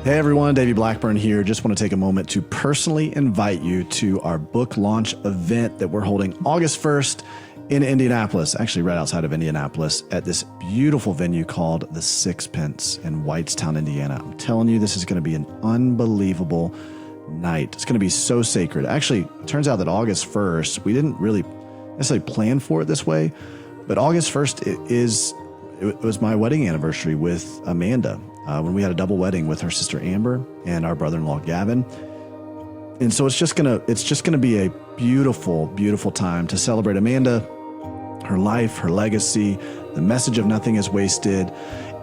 Hey everyone, Davey Blackburn here. Just want to take a moment to personally invite you to our book launch event that we're holding August 1st in Indianapolis, actually right outside of Indianapolis, at this beautiful venue called the Sixpence in Whitestown, Indiana. I'm telling you, this is going to be an unbelievable night. It's going to be so sacred. Actually, it turns out that August 1st, we didn't really necessarily plan for it this way, but August 1st it was my wedding anniversary with Amanda. When we had a double wedding with her sister Amber and our brother-in-law Gavin. And so it's just gonna be a beautiful, beautiful time to celebrate Amanda, her life, her legacy, the message of nothing is wasted.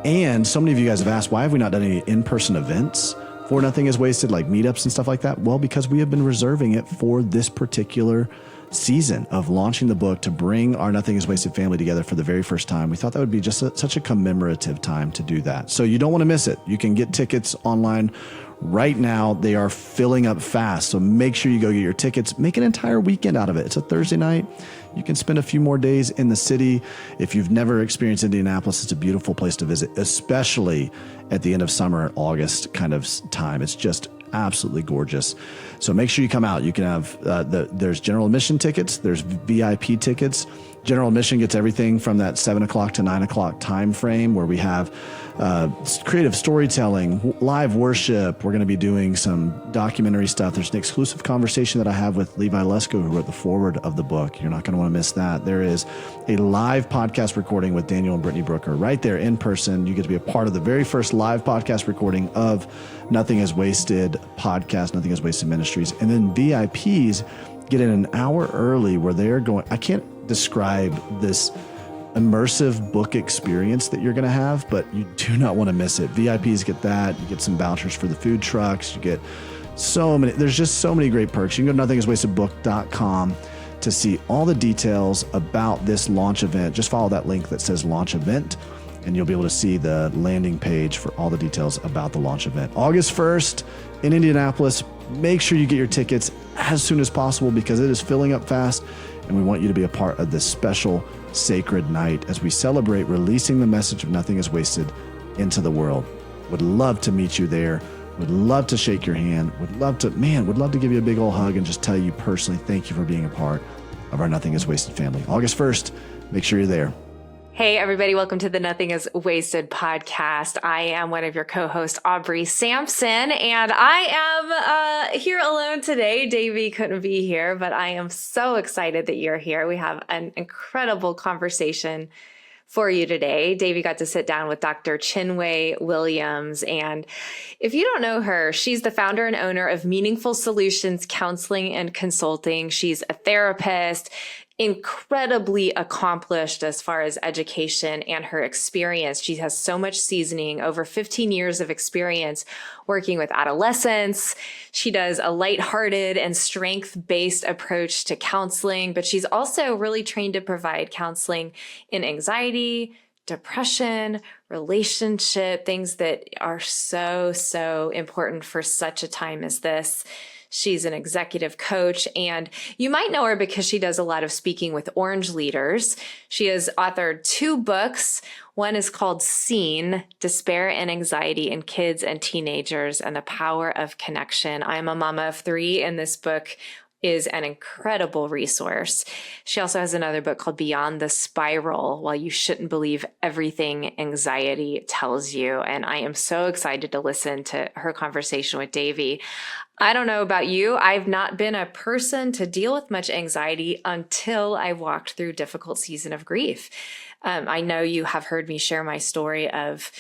And so many of you guys have asked, why have we not done any in-person events for Nothing is Wasted, like meetups and stuff like that? Well, because we have been reserving it for this particular season of launching the book to bring our Nothing is Wasted family together for the very first time. We thought that would be just such a commemorative time to do that. So you don't want to miss it. You can get tickets online right now. They are filling up fast. So make sure you go get your tickets. Make an entire weekend out of it. It's a Thursday night. You can spend a few more days in the city. If you've never experienced Indianapolis, it's a beautiful place to visit, especially at the end of summer, August kind of time. It's just absolutely gorgeous. So make sure you come out. You can have, there's general admission tickets. There's VIP tickets. General admission gets everything from that 7 o'clock to 9 o'clock time frame where we have creative storytelling, live worship. We're going to be doing some documentary stuff. There's an exclusive conversation that I have with Levi Lesko, who wrote the foreword of the book. You're not going to want to miss that. There is a live podcast recording with Daniel and Brittany Brooker right there in person. You get to be a part of the very first live podcast recording of Nothing is Wasted podcast, Nothing is Wasted Ministries. And then VIPs get in an hour early where they're going, I can't describe this immersive book experience that you're going to have, but you do not want to miss it. VIPs get that. You get some vouchers for the food trucks. You get so many, there's just so many great perks. You can go to nothingiswastedbook.com to see all the details about this launch event. Just follow that link that says launch event, and you'll be able to see the landing page for all the details about the launch event. August 1st in Indianapolis. Make sure you get your tickets as soon as possible because it is filling up fast, and we want you to be a part of this special sacred night as we celebrate releasing the message of Nothing is Wasted into the world. Would love to meet you there. Would love to shake your hand. Would love to give you a big old hug and just tell you personally, thank you for being a part of our Nothing is Wasted family. August 1st, make sure you're there. Hey, everybody. Welcome to the Nothing is Wasted podcast. I am one of your co-hosts, Aubrey Sampson, and I am here alone today. Davey couldn't be here, but I am so excited that you're here. We have an incredible conversation for you today. Davey got to sit down with Dr. Chinwe Williams. And if you don't know her, she's the founder and owner of Meaningful Solutions Counseling and Consulting. She's a therapist, incredibly accomplished as far as education and her experience. She has so much seasoning, over 15 years of experience working with adolescents. She does a lighthearted and strength-based approach to counseling, but she's also really trained to provide counseling in anxiety, depression, relationship, things that are so, so important for such a time as this. She's an executive coach, and you might know her because she does a lot of speaking with Orange leaders. She has authored 2 books. One is called Seen: Despair and Anxiety in Kids and Teenagers and the Power of Connection. I'm a mama of 3, and this book is an incredible resource. She also has another book called Beyond the Spiral: Why You Shouldn't Believe Everything Anxiety Tells You. And I am so excited to listen to her conversation with Davey. I don't know about you. I've not been a person to deal with much anxiety until I walked through a difficult season of grief. I know you have heard me share my story of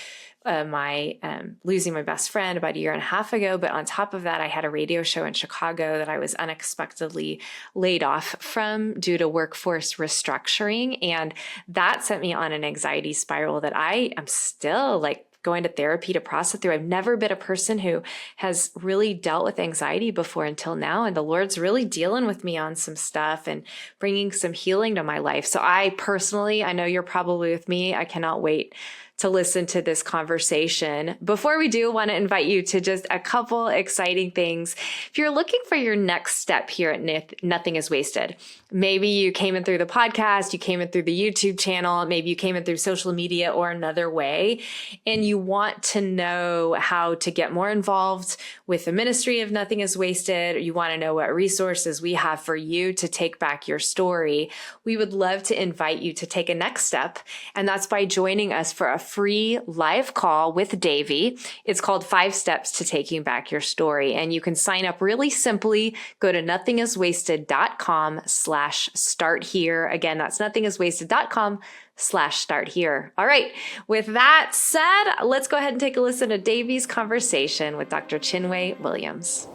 my losing my best friend about a year and a half ago. But on top of that, I had a radio show in Chicago that I was unexpectedly laid off from due to workforce restructuring. And that sent me on an anxiety spiral that I am still going to therapy to process through. I've never been a person who has really dealt with anxiety before until now. And the Lord's really dealing with me on some stuff and bringing some healing to my life. So I personally, I know you're probably with me. I cannot wait to listen to this conversation. Before we do, I want to invite you to just a couple exciting things. If you're looking for your next step here at Nothing is Wasted, maybe you came in through the podcast, you came in through the YouTube channel, maybe you came in through social media or another way, and you want to know how to get more involved with the ministry of Nothing is Wasted, or you want to know what resources we have for you to take back your story, we would love to invite you to take a next step. And that's by joining us for a free live call with Davey. It's called 5 Steps to Taking Back Your Story. And you can sign up really simply. Go to nothingiswasted.com/start here. Again, that's nothingiswasted.com/start here. All right. With that said, let's go ahead and take a listen to Davey's conversation with Dr. Chinwe Williams.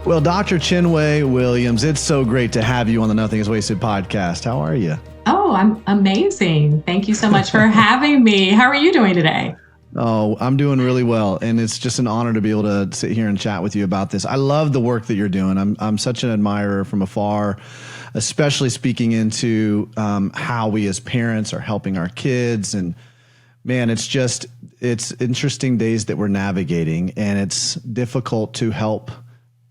Well, Dr. Chinwe Williams, it's so great to have you on the Nothing is Wasted podcast. How are you? Oh, I'm amazing. Thank you so much for having me. How are you doing today? Oh, I'm doing really well. And it's just an honor to be able to sit here and chat with you about this. I love the work that you're doing. I'm such an admirer from afar, especially speaking into how we as parents are helping our kids. And man, it's interesting days that we're navigating, and it's difficult to help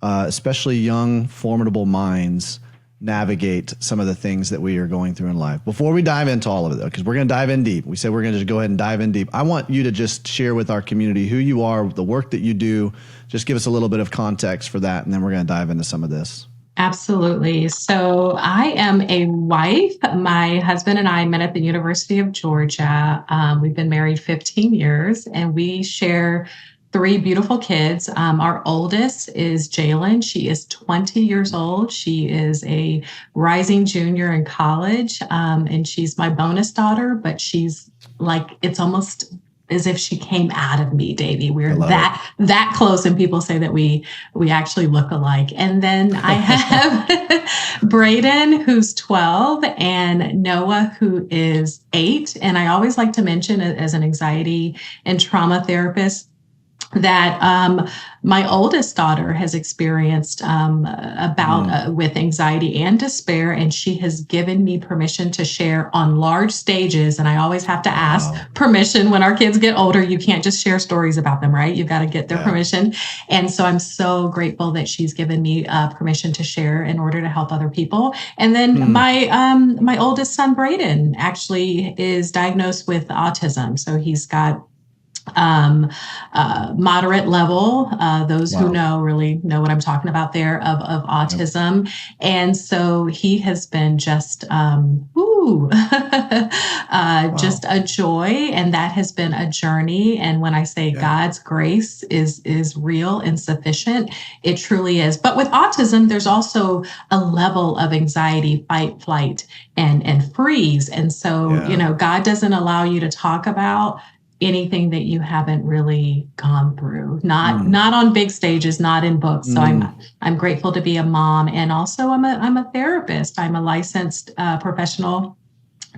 especially young, formidable minds navigate some of the things that we are going through in life. Before we dive into all of it, though, because we're going to dive in deep. We said we're going to just go ahead and dive in deep. I want you to just share with our community who you are, the work that you do. Just give us a little bit of context for that, and then we're going to dive into some of this. Absolutely. So I am a wife. My husband and I met at the University of Georgia. We've been married 15 years, and we share 3 beautiful kids. Our oldest is Jalen. She is 20 years old. She is a rising junior in college, and she's my bonus daughter, but she's like, it's almost as if she came out of me, Davey. We're that close, and people say that we actually look alike. And then I have Braden, who's 12, and Noah, who is 8. And I always like to mention, as an anxiety and trauma therapist, that my oldest daughter has experienced with anxiety and despair, and she has given me permission to share on large stages. And I always have to ask permission when our kids get older. You can't just share stories about them, right? You've got to get their permission. And so I'm so grateful that she's given me permission to share in order to help other people. And then my oldest son, Braden, actually is diagnosed with autism. So he's got moderate level, those who know really know what I'm talking about there, of autism. Yep. And so he has been just just a joy, and that has been a journey. And when I say God's grace is real and sufficient, it truly is. But with autism, there's also a level of anxiety, fight, flight, and freeze. And so, God doesn't allow you to talk about anything that you haven't really gone through, not on big stages, not in books. So I'm grateful to be a mom, and also I'm a therapist. I'm a licensed professional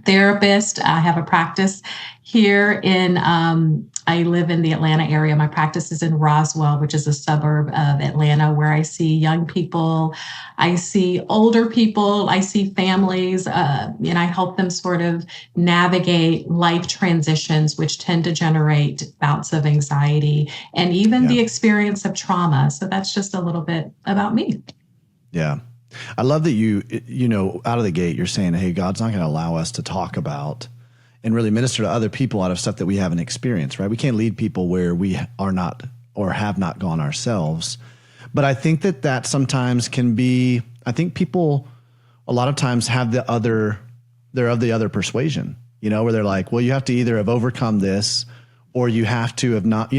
therapist. I have a practice here I live in the Atlanta area. My practice is in Roswell, which is a suburb of Atlanta, where I see young people, I see older people, I see families, and I help them sort of navigate life transitions, which tend to generate bouts of anxiety and even the experience of trauma. So that's just a little bit about me. Yeah. I love that you out of the gate, you're saying, hey, God's not going to allow us to talk about and really minister to other people out of stuff that we haven't experienced, right? We can't lead people where we are not or have not gone ourselves. But I think that sometimes can be, I think people a lot of times have they're of the other persuasion, where they're like, well, you have to either have overcome this, or you have to have not,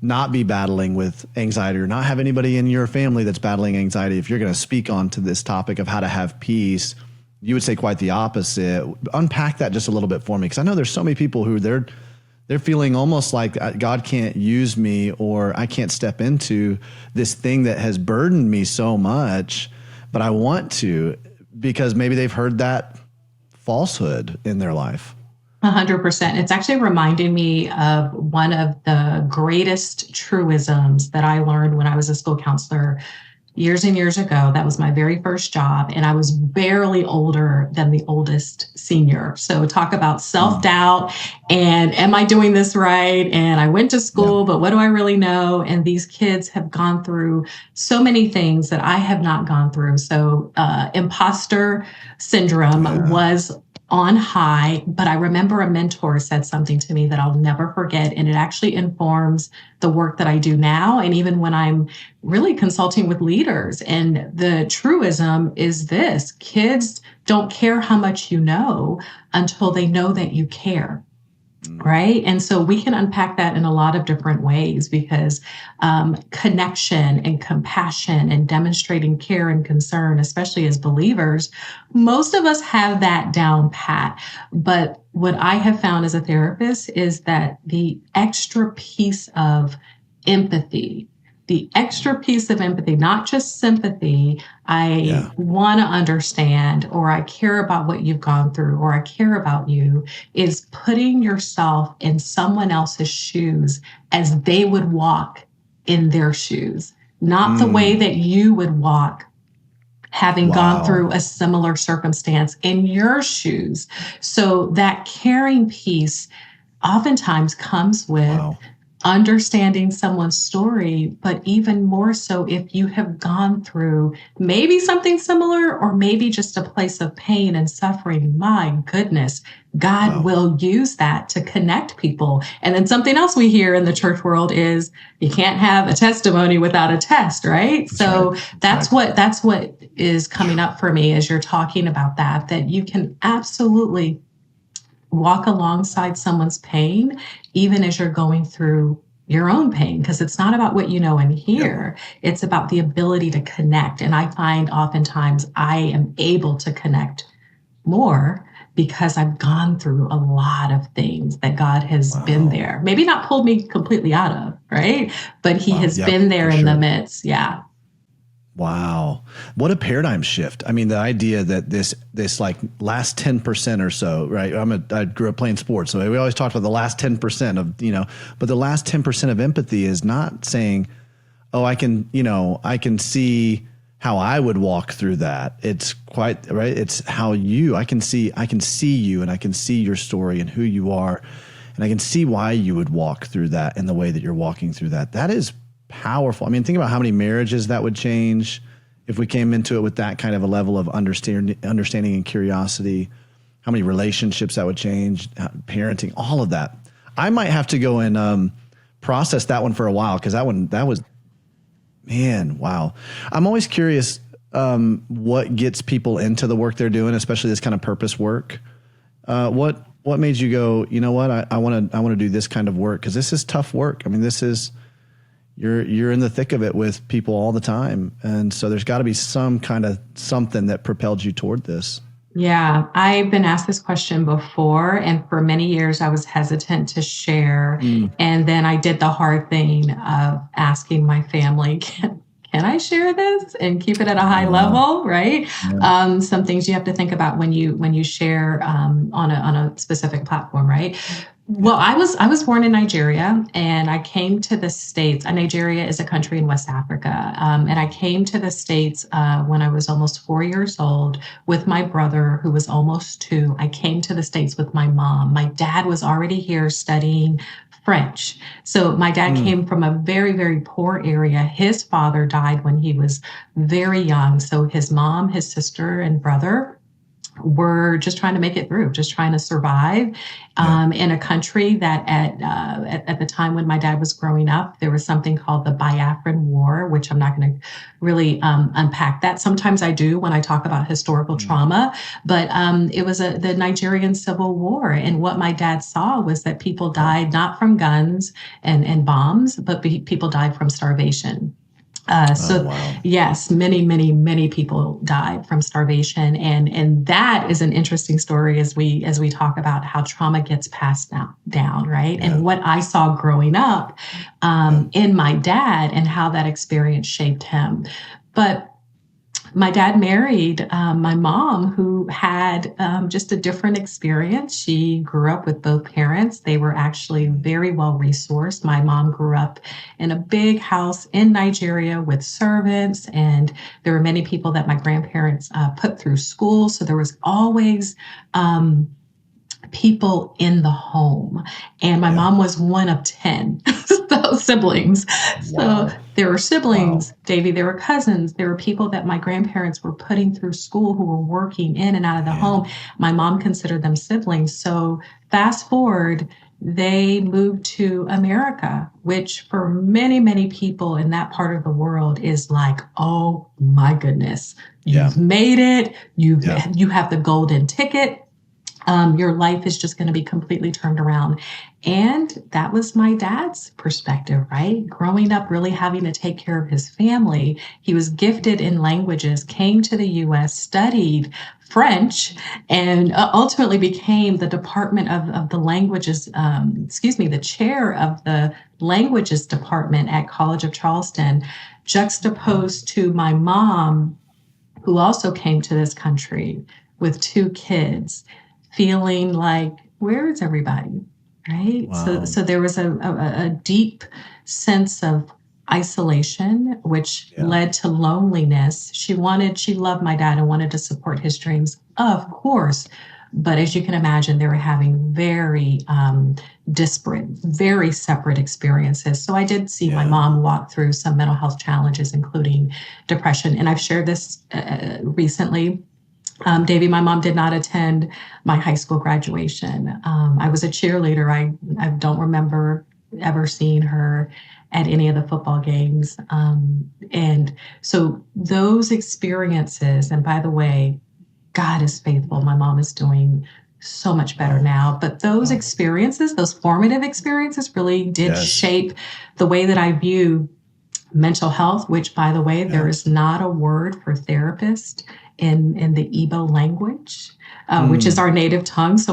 not be battling with anxiety, or not have anybody in your family that's battling anxiety. If you're going to speak on to this topic of how to have peace, you would say quite the opposite. Unpack that just a little bit for me, because I know there's so many people who they're feeling almost like God can't use me, or I can't step into this thing that has burdened me so much, but I want to, because maybe they've heard that falsehood in their life. 100%. It's actually reminding me of one of the greatest truisms that I learned when I was a school counselor years and years ago. That was my very first job. And I was barely older than the oldest senior. So talk about self-doubt and am I doing this right? And I went to school, but what do I really know? And these kids have gone through so many things that I have not gone through. So imposter syndrome was on high, but I remember a mentor said something to me that I'll never forget. And it actually informs the work that I do now. And even when I'm really consulting with leaders, and the truism is this: kids don't care how much you know until they know that you care. Right. And so we can unpack that in a lot of different ways, because connection and compassion and demonstrating care and concern, especially as believers, most of us have that down pat. But what I have found as a therapist is that the extra piece of empathy, not just sympathy, I want to understand, or I care about what you've gone through, or I care about you, is putting yourself in someone else's shoes as they would walk in their shoes, not the way that you would walk having gone through a similar circumstance in your shoes. So that caring piece oftentimes comes with understanding someone's story, but even more so if you have gone through maybe something similar, or maybe just a place of pain and suffering. My goodness, God will use that to connect people. And then something else we hear in the church world is you can't have a testimony without a test, right? That's what is coming up for me as you're talking about that you can absolutely walk alongside someone's pain, even as you're going through your own pain, because it's not about what you know and hear. It's about the ability to connect. And I find oftentimes I am able to connect more because I've gone through a lot of things that God has been there. Maybe not pulled me completely out of, right? But he has been there in the midst. Yeah. Wow. What a paradigm shift. I mean, the idea that this like last 10% or so, right? I grew up playing sports. So we always talked about the last 10% of, but the last 10% of empathy is not saying, oh, I can see how I would walk through that. It's quite right. It's how I can see you, and I can see your story and who you are. And I can see why you would walk through that and the way that you're walking through that. That is powerful. I mean, think about how many marriages that would change if we came into it with that kind of a level of understanding and curiosity. How many relationships that would change, parenting, all of that. I might have to go and process that one for a while, because that was, man, wow. I'm always curious what gets people into the work they're doing, especially this kind of purpose work. What made you go, you know what, I want to do this kind of work, because this is tough work. I mean, this is. You're in the thick of it with people all the time. And so there's got to be some kind of something that propelled you toward this. Yeah, I've been asked this question before, and for many years I was hesitant to share. And then I did the hard thing of asking my family, can I share this and keep it at a high level, right? Yeah. Some things you have to think about when you share on a specific platform, right? Well, I was born in Nigeria, and I came to the States. Nigeria is a country in West Africa. And I came to the States when I was almost 4 years old with my brother, who was almost 2. I came to the States with my mom. My dad was already here studying French. So my dad came from a very, very poor area. His father died when he was very young. So his mom, his sister, and brother were just trying to make it through, just trying to survive in a country that at the time when my dad was growing up, there was something called the Biafran War, which I'm not going to really unpack that. Sometimes I do when I talk about historical trauma, but it was the Nigerian Civil War. And what my dad saw was that people died not from guns and bombs, but people died from starvation. Yes, many people died from starvation. And that is an interesting story as we talk about how trauma gets passed down, right? Yeah. And what I saw growing up in my dad and how that experience shaped him. But My dad married my mom, who had just a different experience. She grew up with both parents. They were actually very well resourced. My mom grew up in a big house in Nigeria with servants, and there were many people that my grandparents put through school. So there was always people in the home. And my mom was one of 10 siblings. Wow. So there were siblings, Wow. Davey, there were cousins, there were people that my grandparents were putting through school who were working in and out of the home. My mom considered them siblings. So fast forward, they moved to America, which for many, many people in that part of the world is like, oh my goodness, you've made it. You have the golden ticket. Your life is just going to be completely turned around. And that was my dad's perspective, right? Growing up, really having to take care of his family. He was gifted in languages, came to the US, studied French, and ultimately became the Department of the Languages, the chair of the Languages Department at College of Charleston, juxtaposed to my mom, who also came to this country with 2 kids, feeling like, where is everybody, right? Wow. So there was a deep sense of isolation, which led to loneliness. She loved my dad and wanted to support his dreams, of course. But as you can imagine, they were having very disparate, very separate experiences. So I did see my mom walk through some mental health challenges, including depression. And I've shared this recently. Davey, my mom did not attend my high school graduation. I was a cheerleader. I don't remember ever seeing her at any of the football games. And so those experiences, and by the way, God is faithful. My mom is doing so much better now. But those experiences, those formative experiences really did shape the way that I view mental health, which, by the way, there is not a word for therapist in the Igbo language, which is our native tongue. So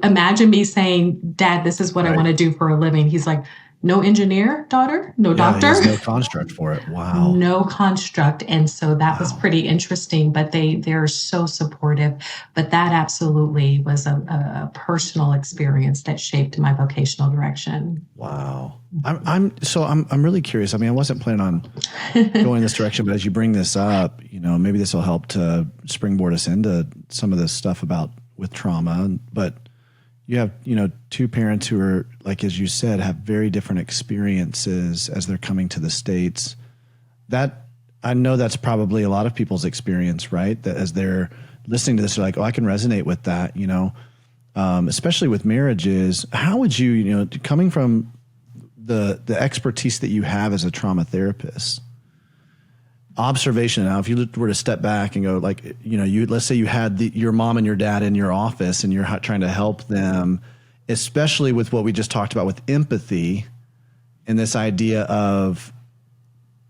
imagine me saying, Dad, this is what I want to do for a living. He's like, no engineer, daughter, no doctor. There's no construct for it. Wow. No construct. And so that was pretty interesting, but they're so supportive. But that absolutely was a personal experience that shaped my vocational direction. Wow. I'm really curious. I mean, I wasn't planning on going this direction, but as you bring this up, maybe this will help to springboard us into some of this stuff with trauma. But you have, 2 parents who are, like, as you said, have very different experiences as they're coming to the States. That, I know that's probably a lot of people's experience, right? That as they're listening to this, they're like, oh, I can resonate with that, especially with marriages. How would you, coming from the expertise that you have as a trauma therapist, observation. Now, if you were to step back and go, like, let's say you had your mom and your dad in your office and you're trying to help them, especially with what we just talked about with empathy and this idea of,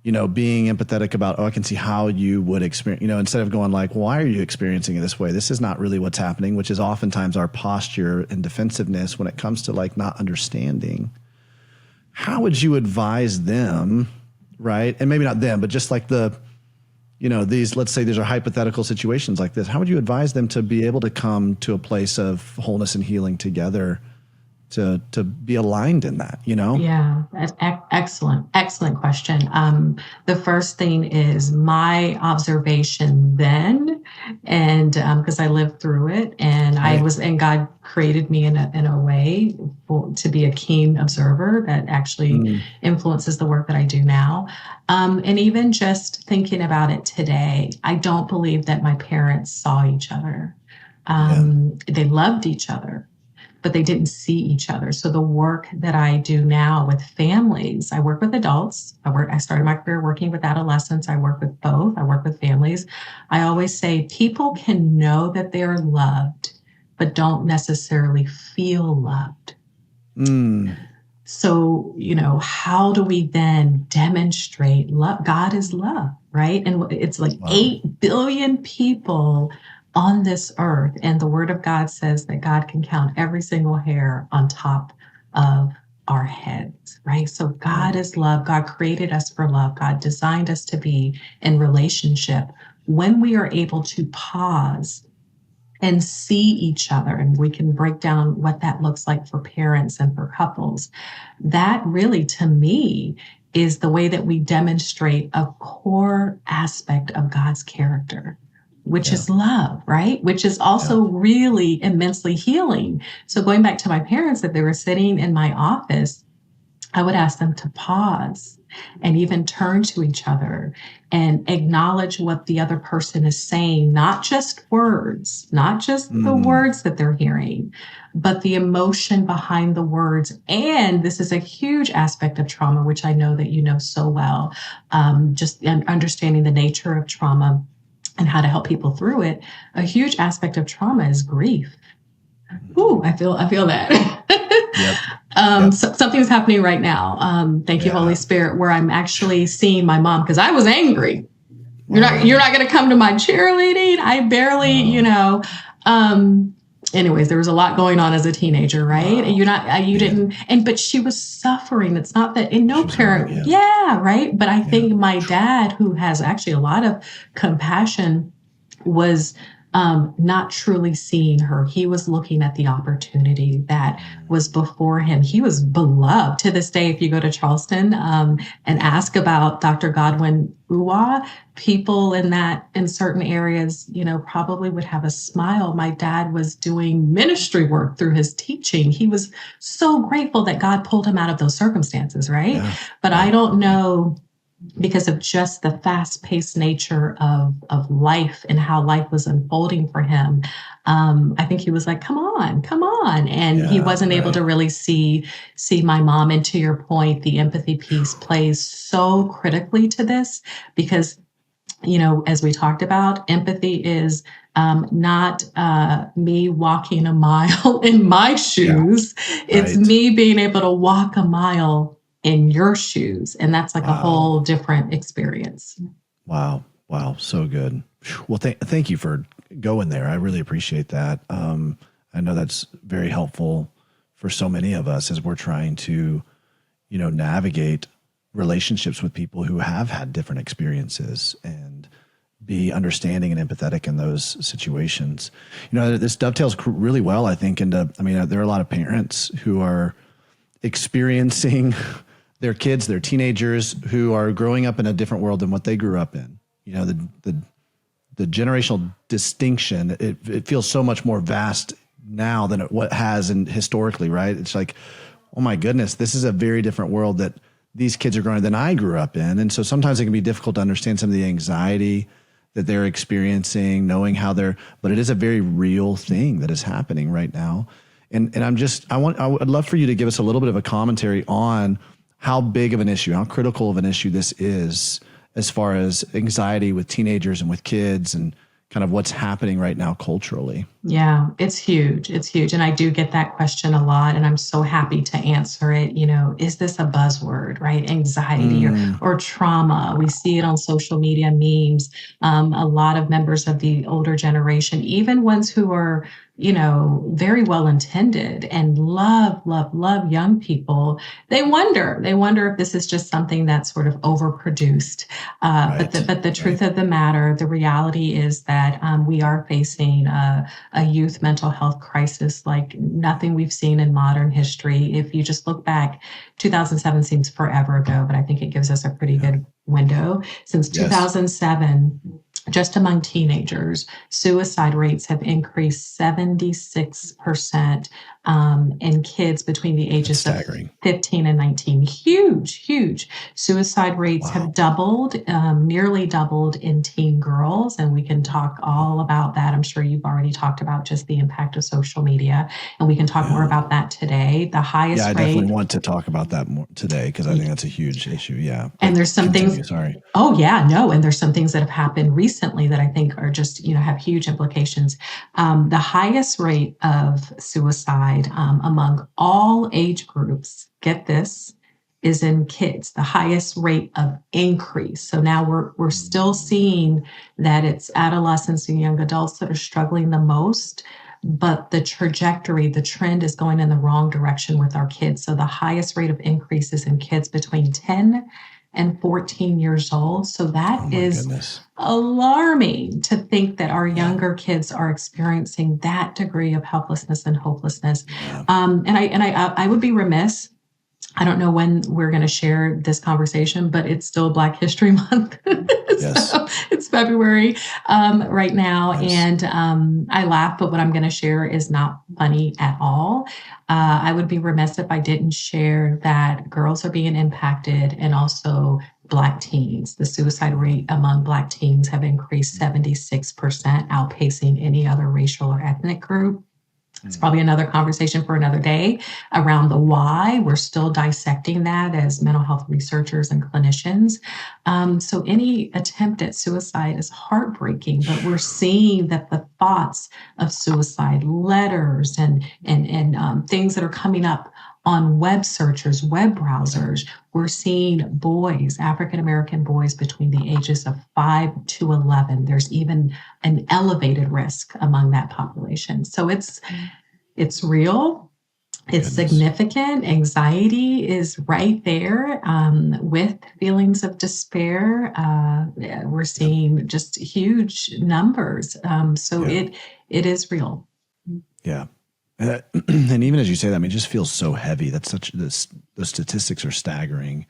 being empathetic about, I can see how you would experience, instead of going like, why are you experiencing it this way? This is not really what's happening, which is oftentimes our posture and defensiveness when it comes to like not understanding. How would you advise them? Right. And maybe not them, but just like let's say these are hypothetical situations like this. How would you advise them to be able to come to a place of wholeness and healing together to be aligned in that, Yeah, that's excellent question. The first thing is my observation then, and because I lived through it, and and God created me in a way to be a keen observer that actually influences the work that I do now. And even just thinking about it today, I don't believe that my parents saw each other. They loved each other, but they didn't see each other. So the work that I do now with families, I work with adults. I started my career working with adolescents. I work with both. I work with families. I always say people can know that they're loved, but don't necessarily feel loved. So, how do we then demonstrate love? God is love, right? And it's like 8 billion people on this earth. And the word of God says that God can count every single hair on top of our heads, right? So God is love. God created us for love. God designed us to be in relationship when we are able to pause and see each other, and we can break down what that looks like for parents and for couples, that really, to me, is the way that we demonstrate a core aspect of God's character, which is love, right? Which is also really immensely healing. So going back to my parents, if they were sitting in my office, I would ask them to pause and even turn to each other and acknowledge what the other person is saying, not just words, not just the words that they're hearing, but the emotion behind the words. And this is a huge aspect of trauma, which I know that you know so well, just understanding the nature of trauma and how to help people through it. A huge aspect of trauma is grief. Ooh, I feel that. So something's happening right now. Thank you, Holy Spirit, where I'm actually seeing my mom, because I was angry. You're not going to come to my cheerleading. I barely, anyways, there was a lot going on as a teenager, right? And you didn't, but she was suffering. It's not that, and no parent, right? But I think my dad, who has actually a lot of compassion, was not truly seeing her. He was looking at the opportunity that was before him. He was beloved. To this day, if you go to Charleston and ask about Dr. Godwin Uwa, people in certain areas, probably would have a smile. My dad was doing ministry work through his teaching. He was so grateful that God pulled him out of those circumstances, right? But I don't know, because of just the fast-paced nature of life and how life was unfolding for him. I think he was like, come on. And he wasn't able to really see my mom. And to your point, the empathy piece plays so critically to this, because, as we talked about, empathy is not me walking a mile in my shoes. It's me being able to walk a mile in your shoes. And that's like a whole different experience. Wow. So good. Well, thank you for going there. I really appreciate that. I know that's very helpful for so many of us as we're trying to, navigate relationships with people who have had different experiences and be understanding and empathetic in those situations. This dovetails really well, I think, into, there are a lot of parents who are experiencing their kids, their teenagers who are growing up in a different world than what they grew up in. The generational distinction, it feels so much more vast now than what has and historically, right? It's like, oh my goodness, this is a very different world that these kids are growing than I grew up in. And so sometimes it can be difficult to understand some of the anxiety that they're experiencing, knowing how but it is a very real thing that is happening right now. And I would love for you to give us a little bit of a commentary on how big of an issue, how critical of an issue this is as far as anxiety with teenagers and with kids, and kind of what's happening right now culturally. Yeah, it's huge. It's huge. And I do get that question a lot, and I'm so happy to answer it. Is this a buzzword, right? Anxiety or trauma. We see it on social media memes. A lot of members of the older generation, even ones who are, very well intended and love young people, they wonder if this is just something that's sort of overproduced. But the truth of the matter, the reality is that we are facing a youth mental health crisis like nothing we've seen in modern history. If you just look back, 2007 seems forever ago, but I think it gives us a pretty good window. Since 2007, just among teenagers, suicide rates have increased 76%, in kids between the ages of 15 and 19. Huge. Suicide rates have doubled, nearly doubled in teen girls. And we can talk all about that. I'm sure you've already talked about just the impact of social media, and we can talk more about that today. The highest rate. I definitely want to talk about that more today, because I think that's a huge issue. Yeah. And there's some things. Sorry. Oh yeah, no. And there's some things that have happened recently that I think are just, have huge implications. The highest rate of suicide among all age groups, get this, is in kids, the highest rate of increase. So now we're still seeing that it's adolescents and young adults that are struggling the most, but the trend is going in the wrong direction with our kids. So the highest rate of increase is in kids between 10 and 14 years old. So that is goodness. alarming to think that our younger kids are experiencing that degree of helplessness and hopelessness. Yeah. I would be remiss. I don't know when we're going to share this conversation, but it's still Black History Month. Yes. So it's February right now. Nice. And I laugh, but what I'm going to share is not funny at all. I would be remiss if I didn't share that girls are being impacted, and also Black teens. The suicide rate among Black teens have increased 76%, outpacing any other racial or ethnic group. It's probably another conversation for another day around the why. We're still dissecting that as mental health researchers and clinicians. So any attempt at suicide is heartbreaking, but we're seeing that the thoughts of suicide, letters, and things that are coming up on web searchers, web browsers, we're seeing boys, African-American boys between the ages of 5 to 11. There's even an elevated risk among that population. So it's real. It's significant. Anxiety is right there with feelings of despair. We're seeing just huge numbers. It is real. Yeah. And even as you say that, I mean, it just feels so heavy. That's those statistics are staggering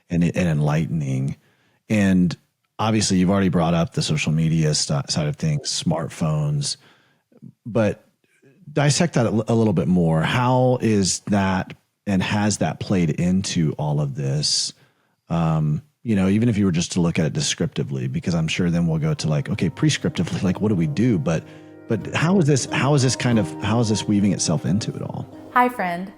and enlightening. And obviously you've already brought up the social media side of things, smartphones, but dissect that a little bit more. How is that, and has that played into all of this? Even if you were just to look at it descriptively, because I'm sure then we'll go to like, okay, prescriptively, like what do we do? But how is this weaving itself into it all? Hi, friend.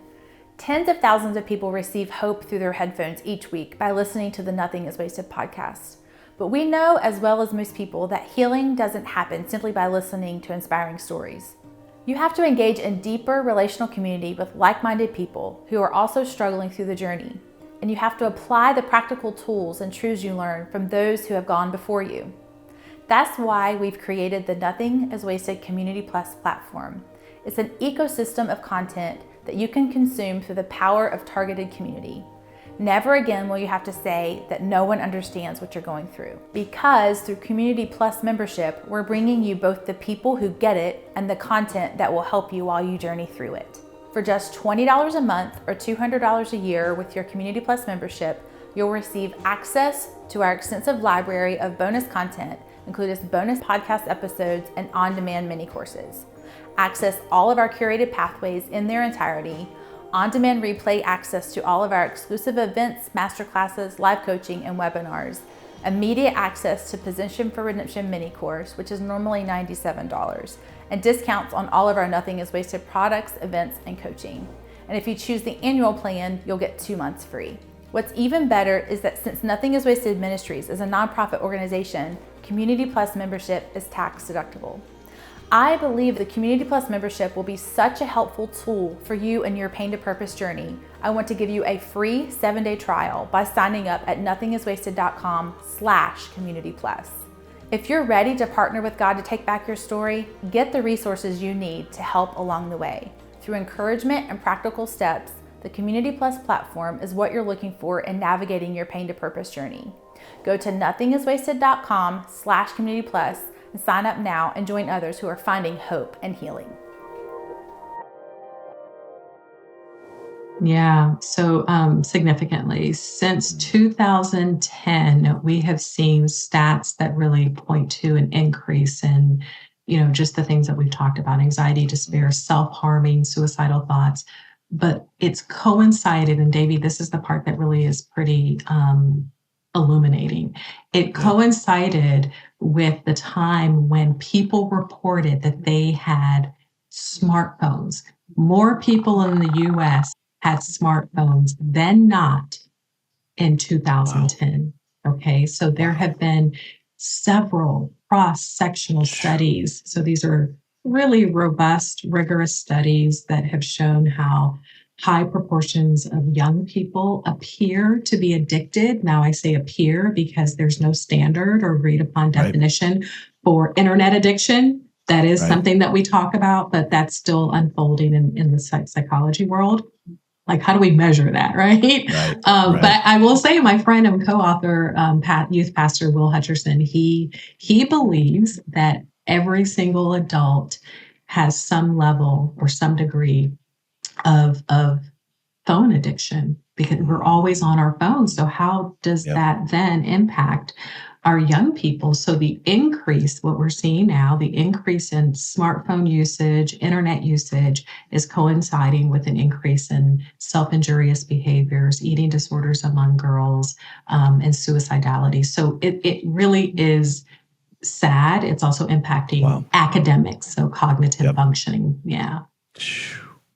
Tens of thousands of people receive hope through their headphones each week by listening to the Nothing is Wasted podcast. But we know, as well as most people, that healing doesn't happen simply by listening to inspiring stories. You have to engage in deeper relational community with like-minded people who are also struggling through the journey. And you have to apply the practical tools and truths you learn from those who have gone before you. That's why we've created the Nothing is Wasted Community Plus platform. It's an ecosystem of content that you can consume through the power of targeted community. Never again will you have to say that no one understands what you're going through, because through Community Plus membership, we're bringing you both the people who get it and the content that will help you while you journey through it. For just $20 a month or $200 a year with your Community Plus membership, you'll receive access to our extensive library of bonus content, including bonus podcast episodes and on-demand mini courses. Access all of our curated pathways in their entirety, on-demand replay access to all of our exclusive events, masterclasses, live coaching, and webinars, immediate access to Position for Redemption mini course, which is normally $97, and discounts on all of our Nothing is Wasted products, events, and coaching. And if you choose the annual plan, you'll get 2 months free. What's even better is that since Nothing is Wasted Ministries is a nonprofit organization, Community Plus membership is tax deductible. I believe the Community Plus membership will be such a helpful tool for you in your pain to purpose journey. I want to give you a free 7-day trial by signing up at nothingiswasted.com/communityplus. If you're ready to partner with God to take back your story, get the resources you need to help along the way. Through encouragement and practical steps, the Community Plus platform is what you're looking for in navigating your pain to purpose journey. Go to nothingiswasted.com/communityplus and sign up now and join others who are finding hope and healing. Yeah, so significantly, since 2010, we have seen stats that really point to an increase in, just the things that we've talked about: anxiety, despair, self-harming, suicidal thoughts. But it's coincided, and Davey, this is the part that really is pretty illuminating. It coincided with the time when people reported that they had smartphones. More people in the US had smartphones than not in 2010. Wow. Okay, so there have been several cross-sectional studies. So these are really robust, rigorous studies that have shown how high proportions of young people appear to be addicted. Now I say appear because there's no standard or agreed upon definition for internet addiction. That is something that we talk about, but that's still unfolding in the psychology world. like, how do we measure that, right? Right. But I will say, my friend and co-author, youth pastor Will Hutcherson, he believes that every single adult has some level or some degree of phone addiction, because we're always on our phones. So how does that then impact our young people? So the increase, what we're seeing now, the increase in smartphone usage, internet usage, is coinciding with an increase in self-injurious behaviors, eating disorders among girls, and suicidality. So it really is sad. It's also impacting academics, so cognitive functioning. Yeah.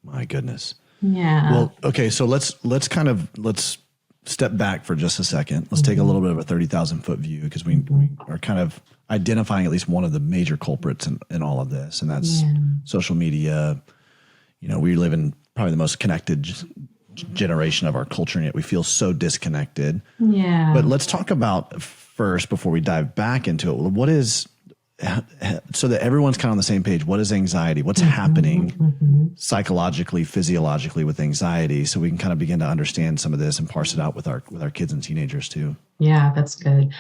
My goodness. Yeah. Well, okay. So let's step back for just a second. Let's take a little bit of a 30,000 foot view, because we are kind of identifying at least one of the major culprits in all of this. And that's social media. We live in probably the most connected generation of our culture, and yet we feel so disconnected. Yeah. But let's talk about first, before we dive back into it, what is, so that everyone's kind of on the same page, what is anxiety? What's happening psychologically, physiologically with anxiety, so we can kind of begin to understand some of this and parse it out with our kids and teenagers too. Yeah, that's good.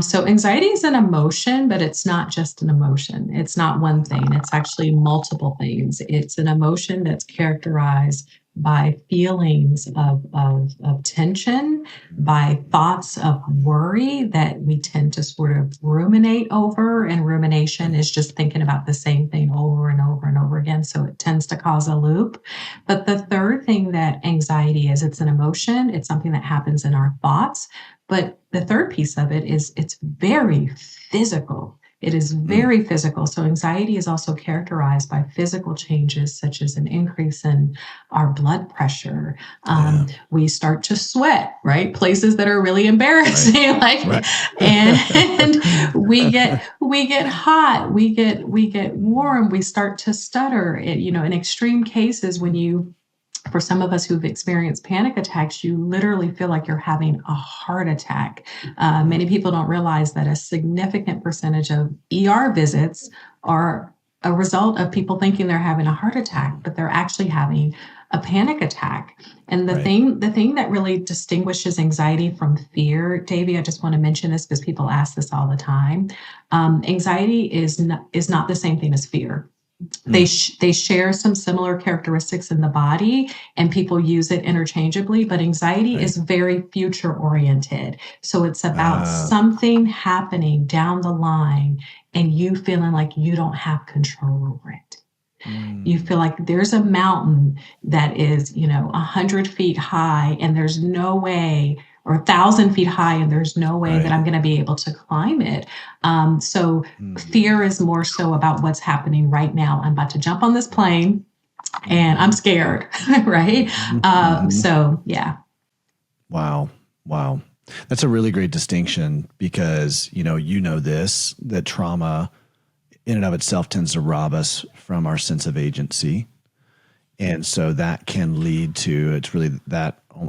So anxiety is an emotion, but it's not just an emotion. It's not one thing. It's actually multiple things. It's an emotion that's characterized by feelings of tension, by thoughts of worry that we tend to sort of ruminate over. And rumination is just thinking about the same thing over and over and over again. So it tends to cause a loop. But the third thing that anxiety is, it's an emotion. It's something that happens in our thoughts. But the third piece of it is it's very physical. It is very physical. So anxiety is also characterized by physical changes, such as an increase in our blood pressure. We start to sweat, right? Places that are really embarrassing, and we get hot, we get warm, we start to stutter. In extreme cases, for some of us who've experienced panic attacks, you literally feel like you're having a heart attack. Many people don't realize that a significant percentage of ER visits are a result of people thinking they're having a heart attack, but they're actually having a panic attack. And the thing that really distinguishes anxiety from fear, Davey, I just want to mention this because people ask this all the time. Anxiety is not the same thing as fear. They share some similar characteristics in the body, and people use it interchangeably, but anxiety is very future oriented. So it's about something happening down the line and you feeling like you don't have control over it. You feel like there's a mountain that is, 100 feet high, and there's no way, or 1,000 feet high, and there's no way that I'm going to be able to climb it. So fear is more so about what's happening right now. I'm about to jump on this plane and I'm scared, right? So, yeah. Wow. That's a really great distinction, because, this, that trauma in and of itself tends to rob us from our sense of agency. And so that can lead to, it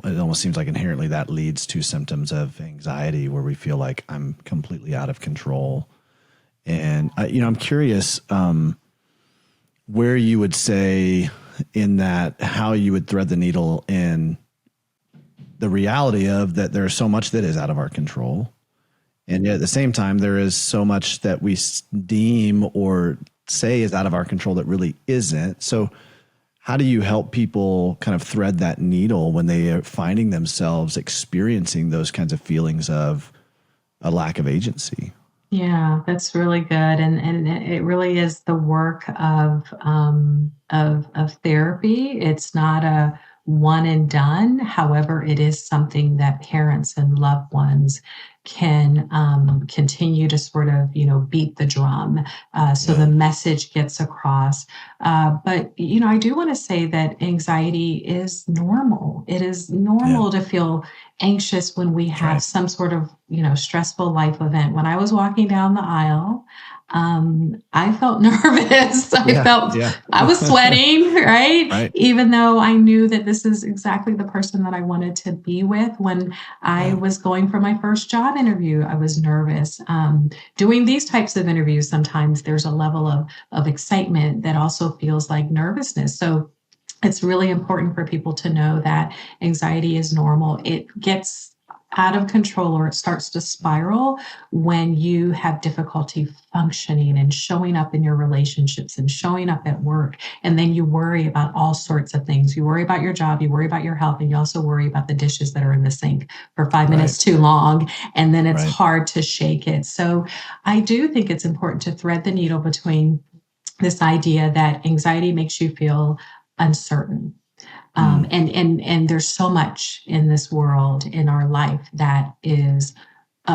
almost seems like inherently that leads to symptoms of anxiety, where we feel like I'm completely out of control. And, I'm curious where you would say in that, how you would thread the needle in the reality of that there's so much that is out of our control. And yet at the same time, there is so much that we deem or say is out of our control that really isn't. So how do you help people kind of thread that needle when they are finding themselves experiencing those kinds of feelings of a lack of agency? Yeah, that's really good. And it really is the work of therapy. It's not a one and done. However, it is something that parents and loved ones can continue to sort of, beat the drum so the message gets across. But, I do want to say that anxiety is normal. It is normal to feel anxious when we have some sort of, stressful life event. When I was walking down the aisle, I felt nervous. I was sweating, right? Even though I knew that this is exactly the person that I wanted to be with. When I was going for my first job interview, I was nervous. Doing these types of interviews, sometimes there's a level of excitement that also feels like nervousness. So it's really important for people to know that anxiety is normal. It gets out of control or it starts to spiral when you have difficulty functioning and showing up in your relationships and showing up at work. And then you worry about all sorts of things. You worry about your job, you worry about your health, and you also worry about the dishes that are in the sink for 5 minutes too long. And then it's hard to shake it. So I do think it's important to thread the needle between this idea that anxiety makes you feel uncertain. And there's so much in this world, in our life, that is,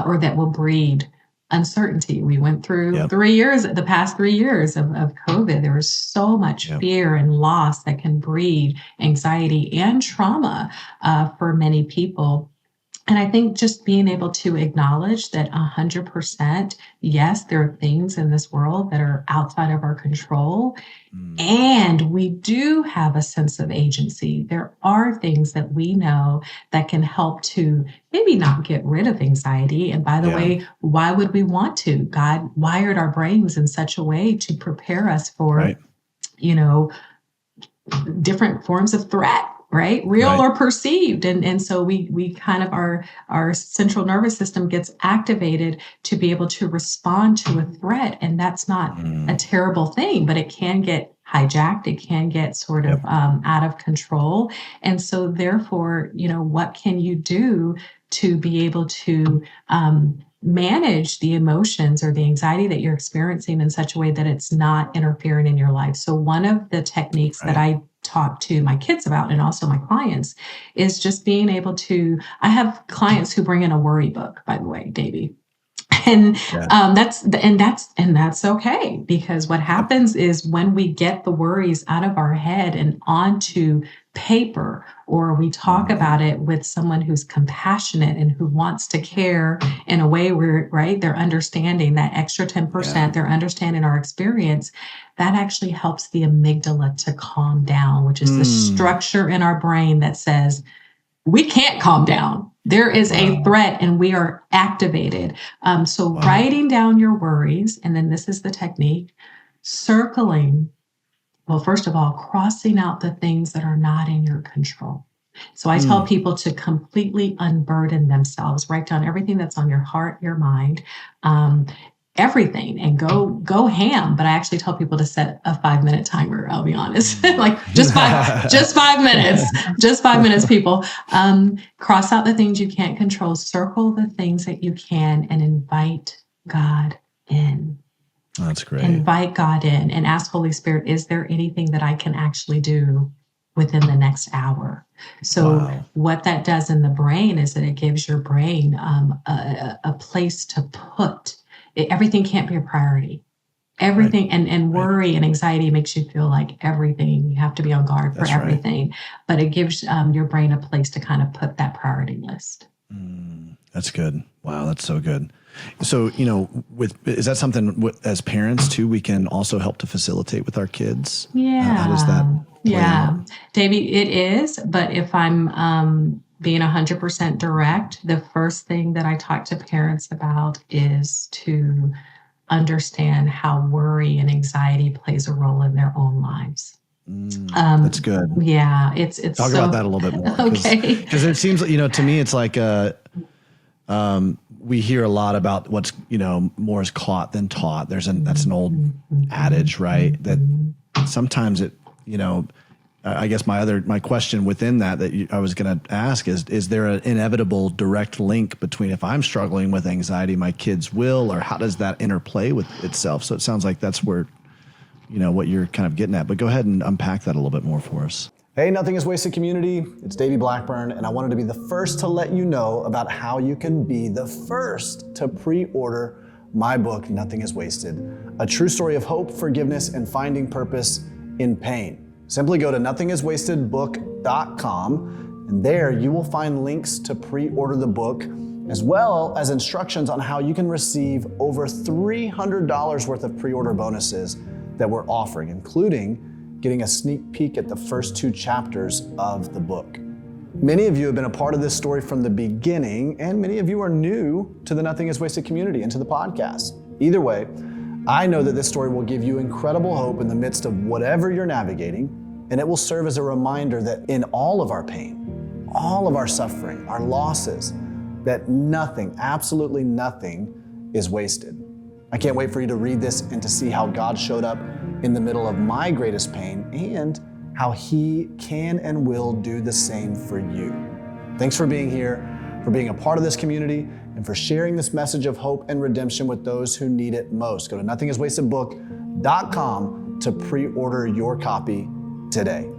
or that will breed uncertainty. We went through the past 3 years of COVID. There was so much fear and loss that can breed anxiety and trauma for many people. And I think just being able to acknowledge that 100%, yes, there are things in this world that are outside of our control. And we do have a sense of agency. There are things that we know that can help to maybe not get rid of anxiety. And by the way, why would we want to? God wired our brains in such a way to prepare us for, different forms of threat. Right? Real or perceived. And so we kind of, our central nervous system gets activated to be able to respond to a threat. And that's not a terrible thing, but it can get hijacked. It can get sort of out of control. And so therefore, what can you do to be able to manage the emotions or the anxiety that you're experiencing in such a way that it's not interfering in your life? So one of the techniques that I talk to my kids about, and also my clients, is just being able to, I have clients who bring in a worry book, by the way, Davey. And that's okay, because what happens is when we get the worries out of our head and onto paper, or we talk about it with someone who's compassionate and who wants to care in a way where, they're understanding that extra 10%, they're understanding our experience, that actually helps the amygdala to calm down, which is the structure in our brain that says, we can't calm down. There is a threat and we are activated. So writing down your worries, and then this is the technique, circling. Well, first of all, crossing out the things that are not in your control. So I tell people to completely unburden themselves, write down everything that's on your heart, your mind, everything, and go ham. But I actually tell people to set a 5-minute timer. I'll be honest, like just 5 minutes, people. Cross out the things you can't control, circle the things that you can, and invite God in. That's great. Invite God in and ask Holy Spirit, is there anything that I can actually do within the next hour? So what that does in the brain is that it gives your brain a place to put. Everything can't be a priority. Everything and worry and anxiety makes you feel like everything, you have to be on guard for everything. But it gives your brain a place to kind of put that priority list. That's good. Wow, that's so good. So, is that something as parents too, we can also help to facilitate with our kids? Yeah. How does that play out? Davey, it is. But if I'm being 100% direct, the first thing that I talk to parents about is to understand how worry and anxiety plays a role in their own lives. That's good. Yeah, it's talk about that a little bit more. Okay. Because it seems like, to me, it's like we hear a lot about what's, more is caught than taught. That's an old adage, right? That sometimes it, I guess my question within that I was going to ask is there an inevitable direct link between if I'm struggling with anxiety, my kids will, or how does that interplay with itself? So it sounds like that's where, what you're kind of getting at, but go ahead and unpack that a little bit more for us. Hey, Nothing is Wasted community, it's Davey Blackburn, and I wanted to be the first to let you know about how you can be the first to pre-order my book, Nothing is Wasted, a true story of hope, forgiveness, and finding purpose in pain. Simply go to nothingiswastedbook.com, and there you will find links to pre-order the book, as well as instructions on how you can receive over $300 worth of pre-order bonuses that we're offering, including getting a sneak peek at the first 2 chapters of the book. Many of you have been a part of this story from the beginning, and many of you are new to the Nothing is Wasted community and to the podcast. Either way, I know that this story will give you incredible hope in the midst of whatever you're navigating, And it will serve as a reminder that in all of our pain, all of our suffering, our losses, that nothing, absolutely nothing is wasted. I can't wait for you to read this and to see how God showed up in the middle of my greatest pain and how He can and will do the same for you. Thanks for being here, for being a part of this community, and for sharing this message of hope and redemption with those who need it most. Go to nothingiswastedbook.com to pre-order your copy today.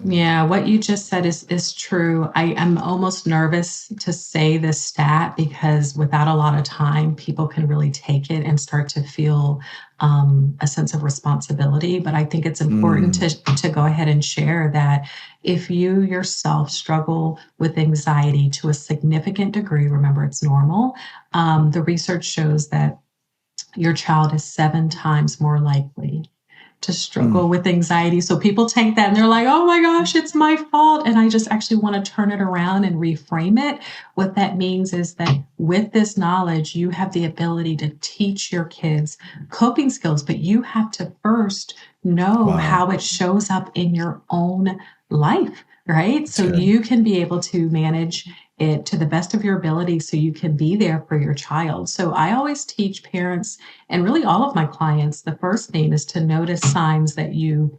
Yeah, what you just said is true. I am almost nervous to say this stat because without a lot of time, people can really take it and start to feel a sense of responsibility. But I think it's important to go ahead and share that if you yourself struggle with anxiety to a significant degree, remember it's normal, the research shows that your child is 7 times more likely to struggle with anxiety. So people take that and they're like, oh my gosh, it's my fault. And I just actually want to turn it around and reframe it. What that means is that with this knowledge, you have the ability to teach your kids coping skills, but you have to first know how it shows up in your own life, right? That's so good. You can be able to manage it to the best of your ability so you can be there for your child. So I always teach parents and really all of my clients, the first thing is to notice signs that you